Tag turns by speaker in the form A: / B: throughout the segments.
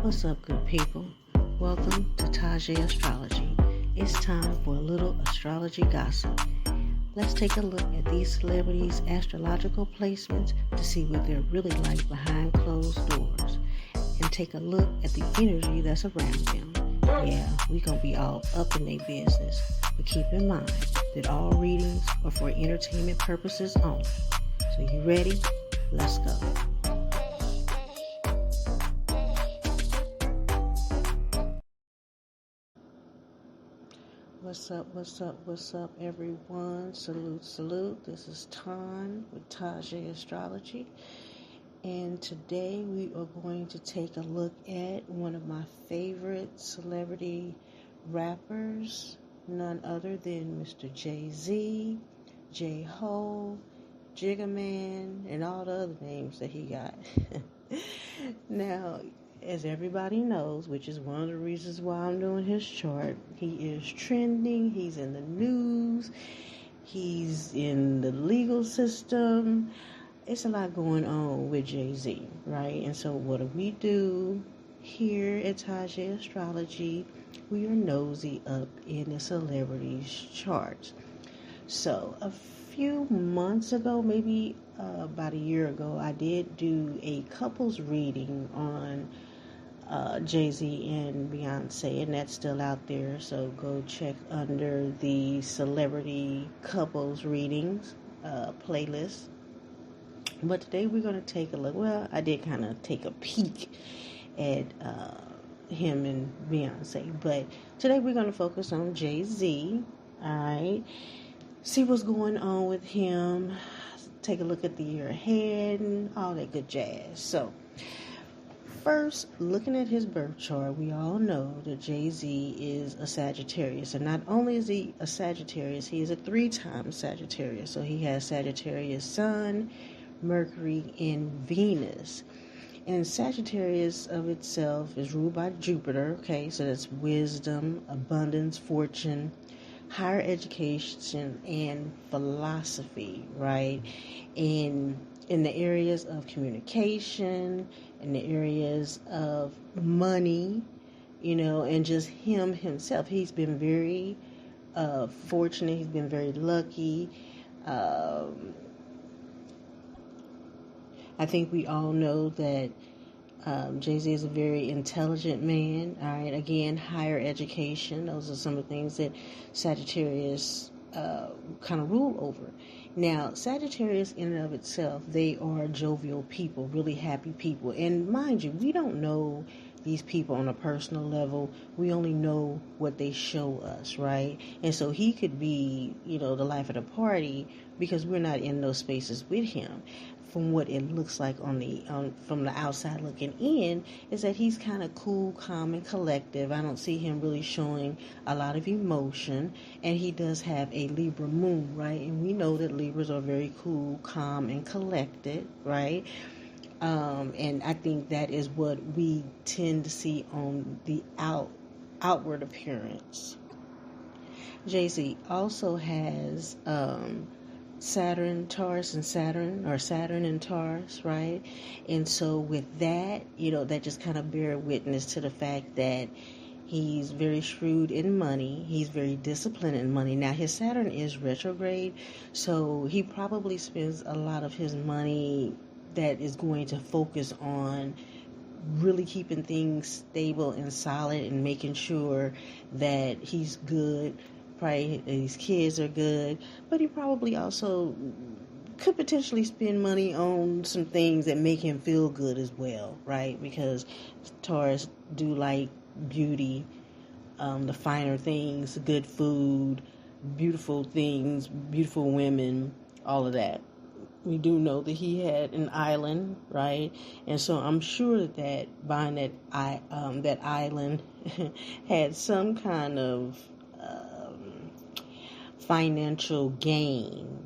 A: What's up, good people? Welcome to Taje Astrology. It's time for a little astrology gossip. Let's take a look at these celebrities' astrological placements to see what they're really like behind closed doors, and take a look at the energy that's around them. Yeah, we gonna be all up in their business, but keep in mind that all readings are for entertainment purposes only. So you ready? Let's go. What's up, everyone? Salute. This is Ton with Taje Astrology. And today we are going to take a look at one of my favorite celebrity rappers, none other than Mr. Jay-Z, Jay-Hov, Jigga Man, and all the other names that he got. Now, as everybody knows, which is one of the reasons why I'm doing his chart, he is trending, he's in the news, he's in the legal system. It's a lot going on with Jay-Z, right? And so what do we do here at Taje Astrology? We are nosy up in the celebrities' charts. So a few months ago, maybe about a year ago, I did do a couples reading on Jay-Z and Beyonce, and that's still out there. So go check under the celebrity couples readings playlist. But today we're going to take a look. Well, I did kind of take a peek at him and Beyonce, but today we're going to focus on Jay-Z. All right. See what's going on with him, take a look at the year ahead, and all that good jazz. So, first, looking at his birth chart, we all know that Jay-Z is a Sagittarius. And not only is he a Sagittarius, he is a 3-time Sagittarius. So he has Sagittarius Sun, Mercury, and Venus. And Sagittarius of itself is ruled by Jupiter, okay? So that's wisdom, abundance, fortune, higher education, and philosophy, right? In the areas of communication, in the areas of money, and just him himself. He's been very fortunate. He's been very lucky. I think we all know that Jay-Z is a very intelligent man. All right, again, higher education. Those are some of the things that Sagittarius kind of rule over. Now, Sagittarius in and of itself, they are jovial people, really happy people. And mind you, we don't know these people on a personal level. We only know what they show us, right? And so he could be, the life of the party because we're not in those spaces with him. From what it looks like from the outside looking in, is that he's kind of cool, calm, and collective. I don't see him really showing a lot of emotion, and he does have a Libra moon, right? And we know that Libras are very cool, calm, and collected, right? And I think that is what we tend to see on the outward appearance. Jay-Z also has Saturn, Taurus, and Saturn, or Saturn and Taurus, right? And so with that, that just kind of bear witness to the fact that he's very shrewd in money. He's very disciplined in money. Now, his Saturn is retrograde, so he probably spends a lot of his money that is going to focus on really keeping things stable and solid and making sure that he's good. Probably his kids are good, but he probably also could potentially spend money on some things that make him feel good as well, right? Because Taurus do like beauty, the finer things, good food, beautiful things, beautiful women, all of that. We do know that he had an island, right? And so I'm sure that buying that island had some kind of financial gain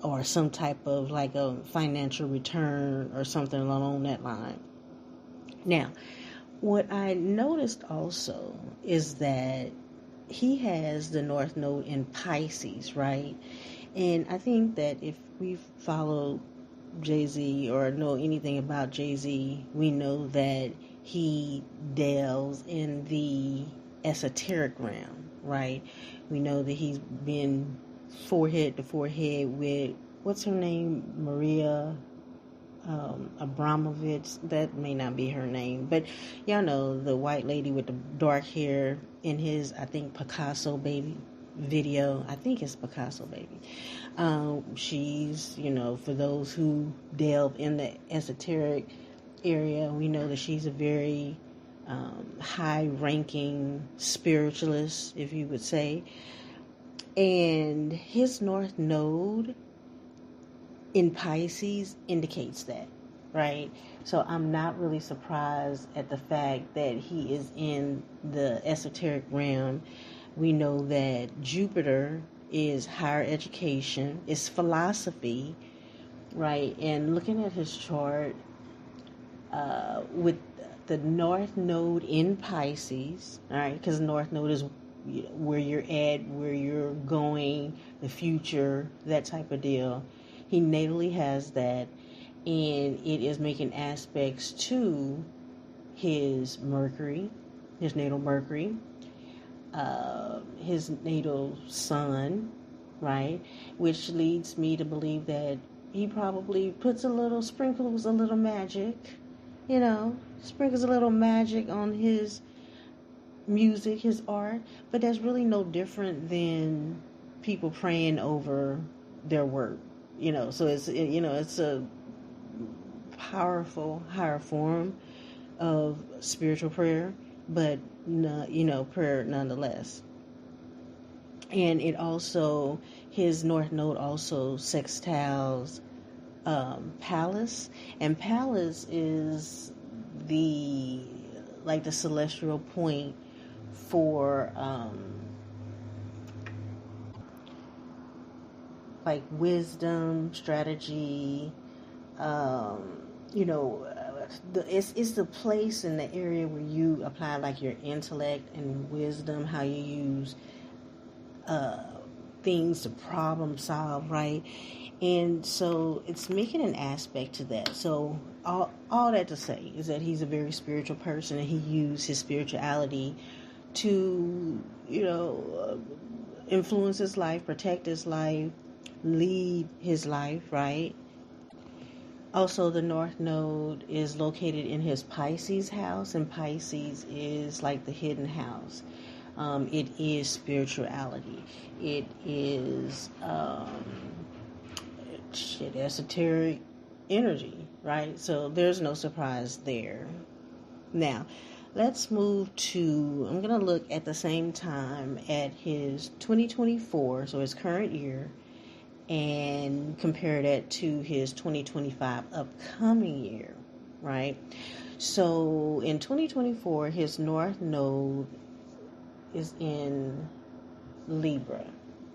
A: or some type of like a financial return or something along that line. Now, what I noticed also is that he has the North Node in Pisces, right? And I think that if we follow Jay-Z or know anything about Jay-Z, we know that he delves in the esoteric realm, right? We know that he's been forehead to forehead with, what's her name, Maria Abramovich. That may not be her name, but y'all know the white lady with the dark hair in his, I think, Picasso Baby video. I think it's Picasso Baby. She's, for those who delve in the esoteric area, we know that she's a very high-ranking spiritualist, if you would say. And his North Node in Pisces indicates that, right? So I'm not really surprised at the fact that he is in the esoteric realm. We know that Jupiter is higher education, is philosophy, right? And looking at his chart, with the North Node in Pisces, all right, because North Node is where you're at, where you're going, the future, that type of deal. He natally has that, and it is making aspects to his Mercury, his natal Mercury, his natal Sun, right? Which leads me to believe that he probably sprinkles a little magic, sprinkles a little magic on his music, his art, but that's really no different than people praying over their work, so it's a powerful higher form of spiritual prayer, but prayer nonetheless. And it also, his North Node also sextiles Pallas, and Pallas is the celestial point for wisdom, strategy, it's the place in the area where you apply your intellect and wisdom, how you use things to problem solve, right? And so it's making an aspect to that. So all that to say is that he's a very spiritual person, and he used his spirituality to, influence his life, protect his life, lead his life, right? Also, the North Node is located in his Pisces house, and Pisces is like the hidden house. It is spirituality. It is esoteric energy, right? So there's no surprise there. Now, let's move to, I'm going to look at the same time at his 2024, so his current year, and compare that to his 2025 upcoming year, right? So in 2024, his North Node is in Libra,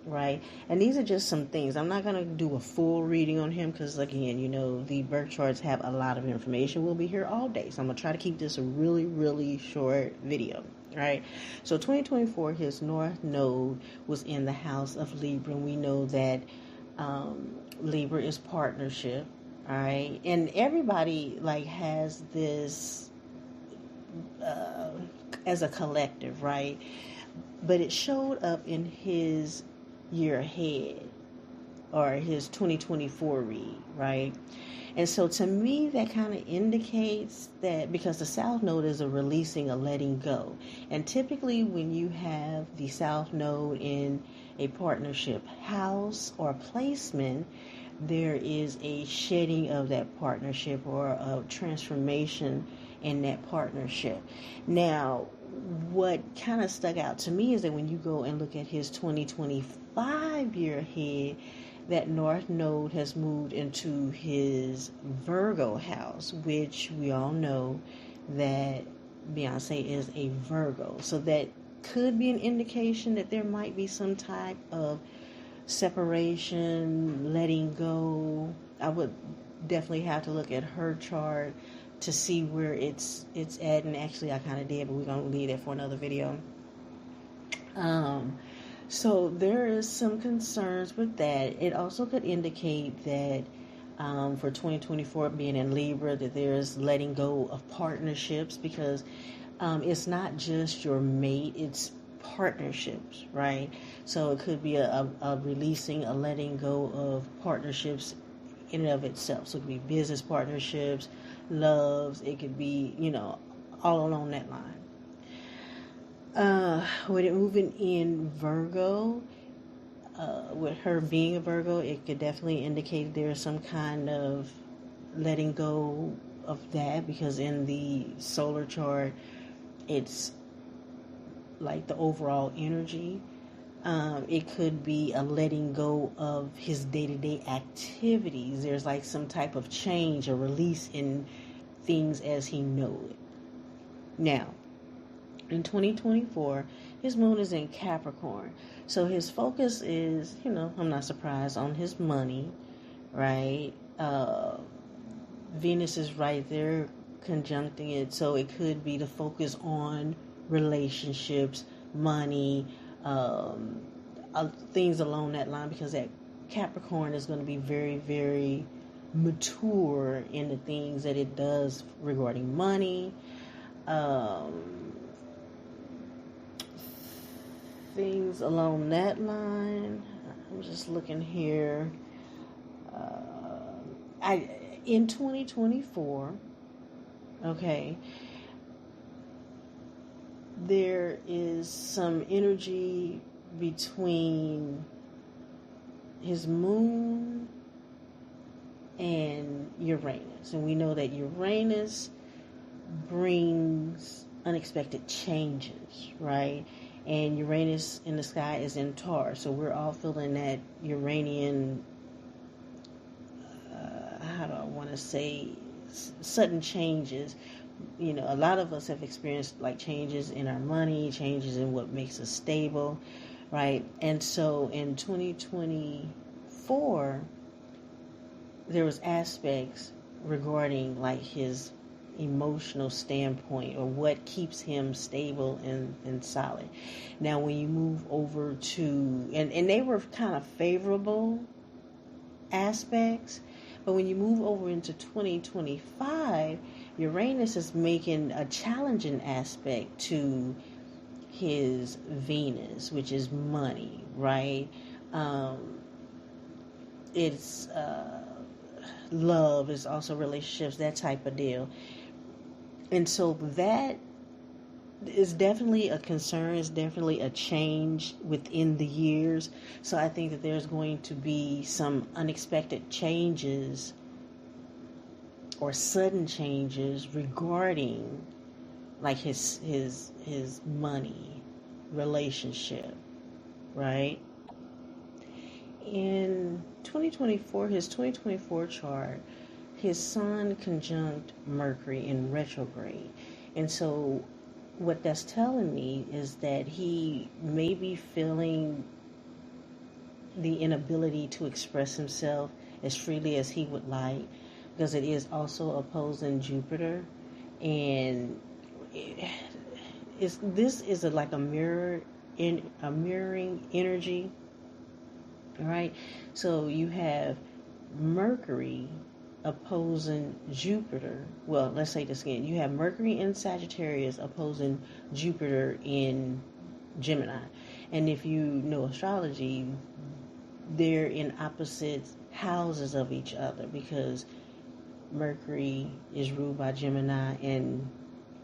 A: right? And these are just some things. I'm not going to do a full reading on him because, again, the birth charts have a lot of information. We'll be here all day, so I'm going to try to keep this a really, really short video, right? So 2024, his North Node was in the house of Libra, and we know that Libra is partnership, all right? And everybody has this as a collective, right? But it showed up in his year ahead, or his 2024 read, right? And so to me, that kind of indicates that, because the South Node is a releasing, a letting go. And typically when you have the South Node in a partnership house or placement, there is a shedding of that partnership, or a transformation in that partnership. Now, what kind of stuck out to me is that when you go and look at his 2025 year ahead, that North Node has moved into his Virgo house, which we all know that Beyonce is a Virgo. So that could be an indication that there might be some type of separation, letting go. I would definitely have to look at her chart to see where it's at, and actually I kind of did, but we're going to leave that for another video. So there is some concerns with that. It also could indicate that For 2024 being in Libra, that there's letting go of partnerships, because it's not just your mate, it's partnerships, right? So it could be a releasing, a letting go of partnerships in and of itself. So it could be business partnerships, loves, it could be, all along that line. With it moving in Virgo, with her being a Virgo, it could definitely indicate there's some kind of letting go of that, because in the solar chart, it's like the overall energy. It could be a letting go of his day-to-day activities. There's like some type of change or release in things as he knows it. Now, in 2024, his moon is in Capricorn. So his focus is, I'm not surprised, on his money, right? Venus is right there conjuncting it. So it could be the focus on relationships, money, things along that line, because that Capricorn is going to be very, very mature in the things that it does regarding money, things along that line. I'm just looking here. In 2024, okay, there is some energy between his moon and Uranus, and we know that Uranus brings unexpected changes, right? And Uranus in the sky is in Taurus, so we're all feeling that Uranian, how do I want to say, sudden changes. A lot of us have experienced like changes in our money, changes in what makes us stable, right? And so in 2024, there was aspects regarding like his emotional standpoint, or what keeps him stable and solid. Now, when you move over to, and they were kind of favorable aspects, but when you move over into 2025, Uranus is making a challenging aspect to his Venus, which is money, right? It's love, is also relationships, that type of deal. And so that is definitely a concern, is definitely a change within the years. So I think that there's going to be some unexpected changes or sudden changes regarding like his money relationship, right? In 2024, his 2024 chart, his Sun conjunct Mercury in retrograde. And so what that's telling me is that he may be feeling the inability to express himself as freely as he would like, because it is also opposing Jupiter. And this is like a mirroring energy, right? So you have Mercury opposing Jupiter. Well, let's say this again. You have Mercury in Sagittarius opposing Jupiter in Gemini. And if you know astrology, they're in opposite houses of each other, because Mercury is ruled by Gemini and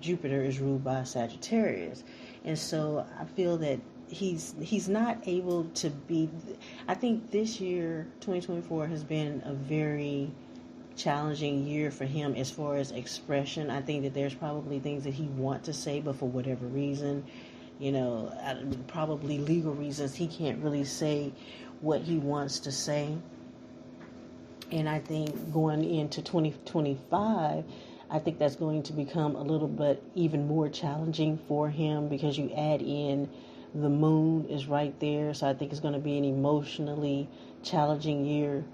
A: Jupiter is ruled by Sagittarius. And so I feel that he's not able to be. I think this year, 2024, has been a very challenging year for him as far as expression. I think that there's probably things that he wants to say, but for whatever reason, probably legal reasons, he can't really say what he wants to say. And I think going into 2025, I think that's going to become a little bit even more challenging for him, because you add in the moon is right there. So I think it's going to be an emotionally challenging year,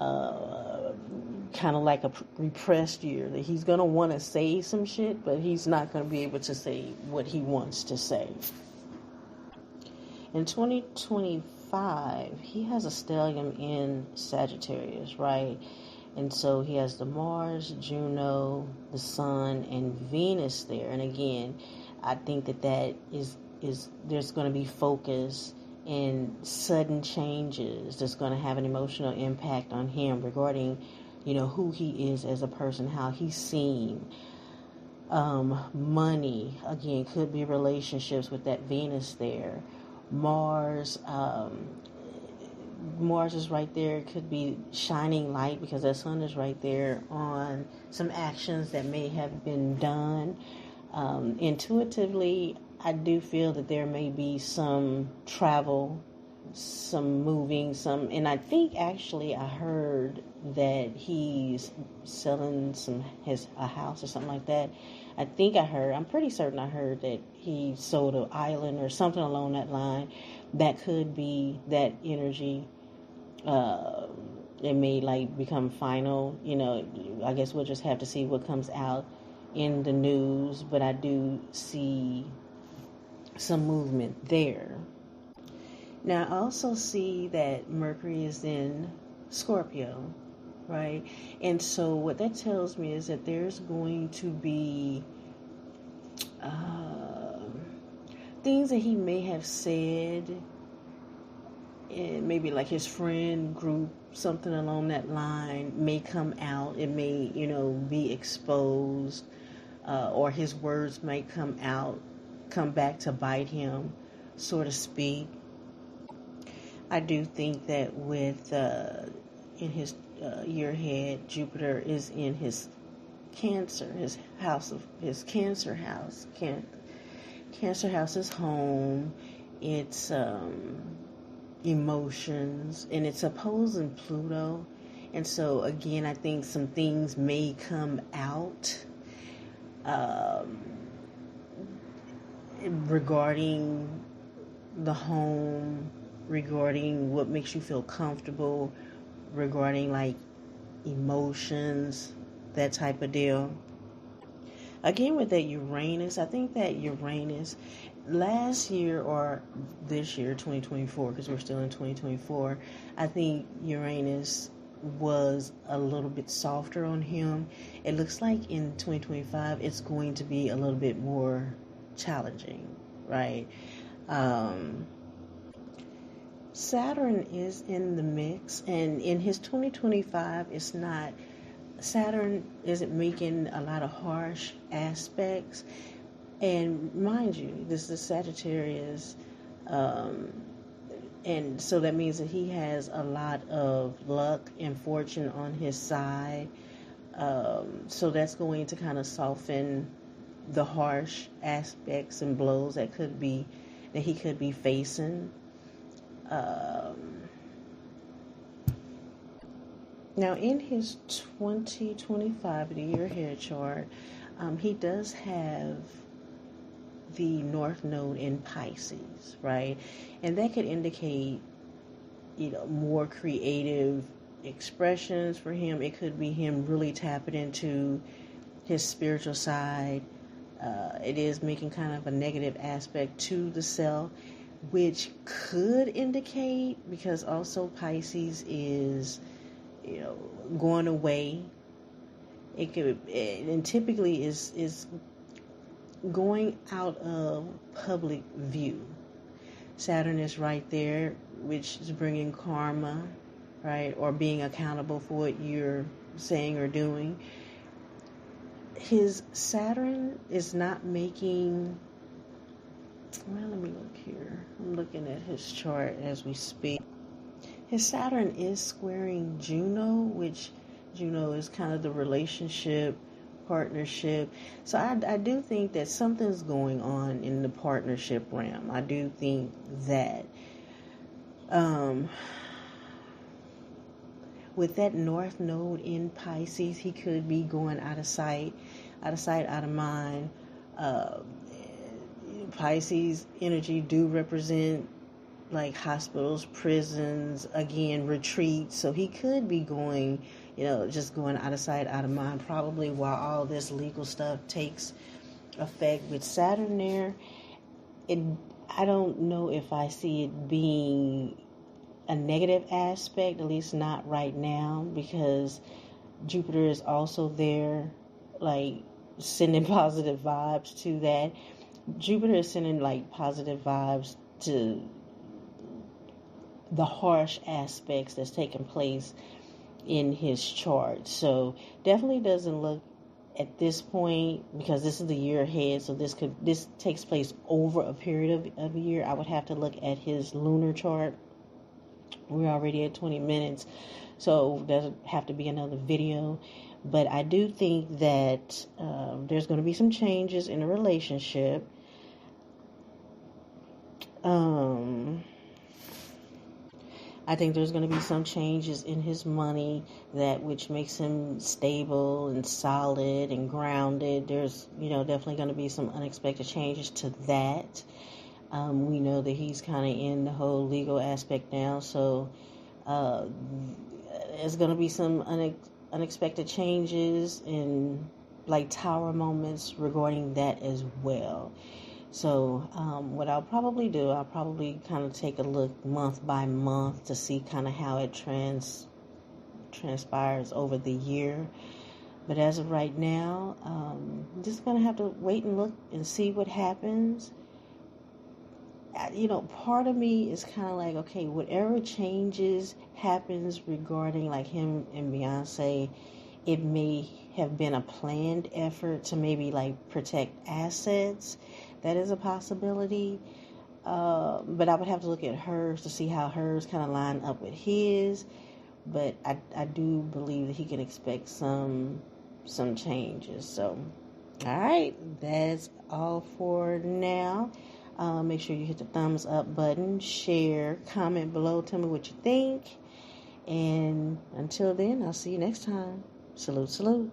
A: kind of like a repressed year, that he's going to want to say some shit, but he's not going to be able to say what he wants to say. In 2025, he has a stellium in Sagittarius, right? And so he has the Mars, Juno, the Sun, and Venus there. And again, I think that is there's going to be focus and sudden changes that's going to have an emotional impact on him regarding, who he is as a person, how he's seen. Money, again, could be relationships with that Venus there. Mars, Mars is right there. It could be shining light because that sun is right there on some actions that may have been done. Intuitively, I do feel that there may be some travel, some moving, and I think actually I heard that he's selling a house or something like that. I'm pretty certain I heard that he sold an island or something along that line. That could be that energy. It may become final. I guess we'll just have to see what comes out in the news, but I do see some movement there. Now, I also see that Mercury is in Scorpio, right? And so what that tells me is that there's going to be things that he may have said, and maybe like his friend group, something along that line may come out. It may, be exposed, or his words might come back to bite him, so to speak. I do think that with in his year ahead, Jupiter is in his Cancer, his Cancer house. Cancer house is home. It's emotions, and it's opposing Pluto. And so again, I think some things may come out regarding the home, regarding what makes you feel comfortable, regarding emotions, that type of deal. Again, with that Uranus, I think that Uranus last year or this year, 2024, because we're still in 2024, I think Uranus was a little bit softer on him. It looks like in 2025, it's going to be a little bit more challenging, right? Saturn is in the mix, and in his 2025, Saturn isn't making a lot of harsh aspects. And mind you, this is Sagittarius, and so that means that he has a lot of luck and fortune on his side. So that's going to kind of soften the harsh aspects and blows that he could be facing. Now, in his 2025, the year ahead chart, he does have the North Node in Pisces, right? And that could indicate, more creative expressions for him. It could be him really tapping into his spiritual side. It is making kind of a negative aspect to the self, which could indicate, because also Pisces is, going away. It could, and typically is going out of public view. Saturn is right there, which is bringing karma, right? Or being accountable for what you're saying or doing. His Saturn is not making, well, let me look here. I'm looking at his chart as we speak. His Saturn is squaring Juno, which Juno is kind of the relationship, partnership. So I do think that something's going on in the partnership realm. I do think that with that North Node in Pisces, he could be going out of sight, out of mind. Pisces energy do represent hospitals, prisons, again, retreats. So he could be going, just going out of sight, out of mind, probably while all this legal stuff takes effect with Saturn there. I don't know if I see it being a negative aspect, at least not right now, because Jupiter is also there, like sending positive vibes to that. Jupiter is sending like positive vibes to the harsh aspects that's taking place in his chart. So definitely doesn't look at this point, because this is the year ahead, so this takes place over a period of a year. I would have to look at his lunar chart. We're already at 20 minutes, so there'll have to be another video. But I do think that there's going to be some changes in the relationship. I think there's going to be some changes in his money, that which makes him stable and solid and grounded. There's, definitely going to be some unexpected changes to that. We know that he's kind of in the whole legal aspect now, so there's going to be some unexpected changes and like tower moments regarding that as well. So what I'll probably do, I'll probably kind of take a look month by month to see kind of how it transpires over the year. But as of right now, I'm just going to have to wait and look and see what happens. Part of me is kind of like, okay, whatever changes happens regarding like him and Beyonce, it may have been a planned effort to maybe like protect assets. That is a possibility. But I would have to look at hers to see how hers kind of line up with his. But I do believe that he can expect some changes. So, all right, that's all for now. Make sure you hit the thumbs up button, share, comment below, tell me what you think. And until then, I'll see you next time. Salute, salute.